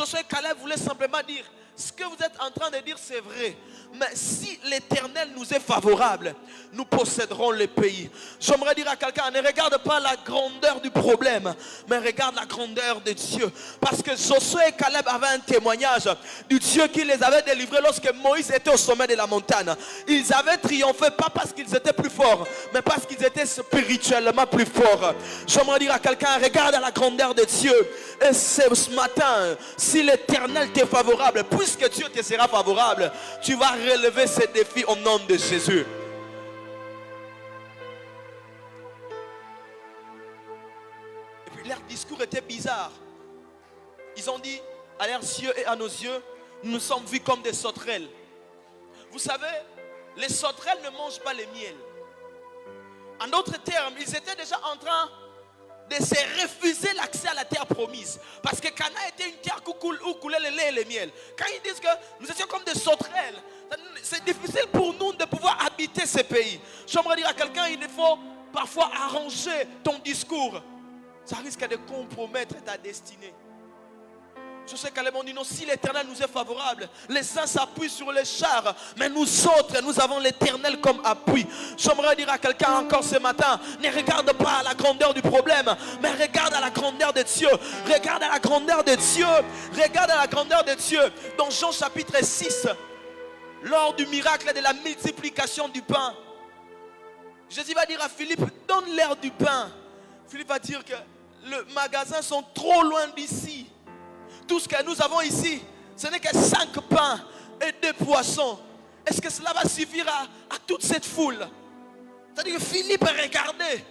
Josué et Caleb voulaient simplement dire, ce que vous êtes en train de dire c'est vrai. Mais si l'Éternel nous est favorable, nous posséderons le pays. J'aimerais dire à quelqu'un, ne regarde pas la grandeur du problème, mais regarde la grandeur de Dieu. Parce que Josué et Caleb avaient un témoignage du Dieu qui les avait délivrés lorsque Moïse était au sommet de la montagne. Ils avaient triomphé, pas parce qu'ils étaient plus forts, mais parce qu'ils étaient spirituellement plus forts. J'aimerais dire à quelqu'un, regarde la grandeur de Dieu. Et ce matin, si l'Éternel t'est favorable, puisque Dieu te sera favorable, tu vas relever ces défis au nom de Jésus. Et puis leur discours était bizarre. Ils ont dit, à leurs yeux et à nos yeux, nous nous sommes vus comme des sauterelles. Vous savez, les sauterelles ne mangent pas le miel. En d'autres termes, ils étaient déjà en train de se refuser l'accès à la terre promise. Parce que Canaan était une terre où coulait le lait et le miel. Quand ils disent que nous étions comme des sauterelles, c'est difficile pour nous de pouvoir habiter ce pays. J'aimerais dire à quelqu'un, il faut parfois arranger ton discours. Ça risque de compromettre ta destinée. Je sais qu'à dit non, si l'Éternel nous est favorable, les uns s'appuient sur les chars, mais nous autres, nous avons l'Éternel comme appui. J'aimerais dire à quelqu'un encore ce matin, ne regarde pas à la grandeur du problème, mais regarde à la grandeur de Dieu. Regarde à la grandeur de Dieu. Regarde à la grandeur de Dieu. Dans Jean chapitre 6, lors du miracle de la multiplication du pain, Jésus va dire à Philippe, donne-leur du pain. Philippe va dire que les magasins sont trop loin d'ici. Tout ce que nous avons ici, ce n'est que 5 pains et 2 poissons. Est-ce que cela va suffire à toute cette foule? C'est-à-dire que Philippe regardait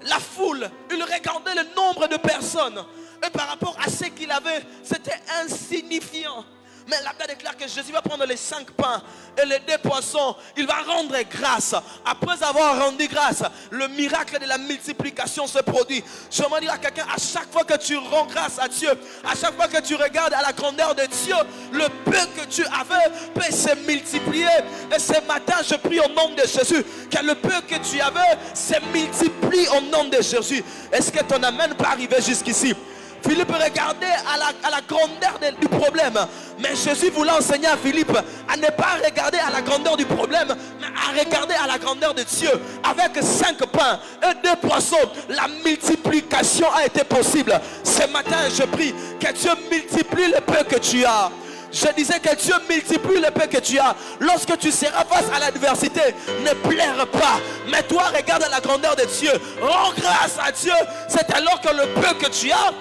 la foule, il regardait le nombre de personnes. Et par rapport à ce qu'il avait, c'était insignifiant. Mais la Bible déclare que Jésus va prendre les 5 pains et les 2 poissons. Il va rendre grâce. Après avoir rendu grâce, le miracle de la multiplication se produit. Je me dis à quelqu'un, à chaque fois que tu rends grâce à Dieu, à chaque fois que tu regardes à la grandeur de Dieu, le peu que tu avais peut se multiplier. Et ce matin, je prie au nom de Jésus, que le peu que tu avais se multiplie au nom de Jésus. Est-ce que ton amen peut arriver jusqu'ici? Philippe regardait à la grandeur du problème. Mais Jésus voulait enseigner à Philippe à ne pas regarder à la grandeur du problème, mais à regarder à la grandeur de Dieu. Avec 5 pains et 2 poissons, la multiplication a été possible. Ce matin, je prie que Dieu multiplie le peu que tu as. Je disais que Dieu multiplie le peu que tu as. Lorsque tu seras face à l'adversité, ne pleure pas. Mais toi, regarde à la grandeur de Dieu. Rends grâce à Dieu. C'est alors que le peu que tu as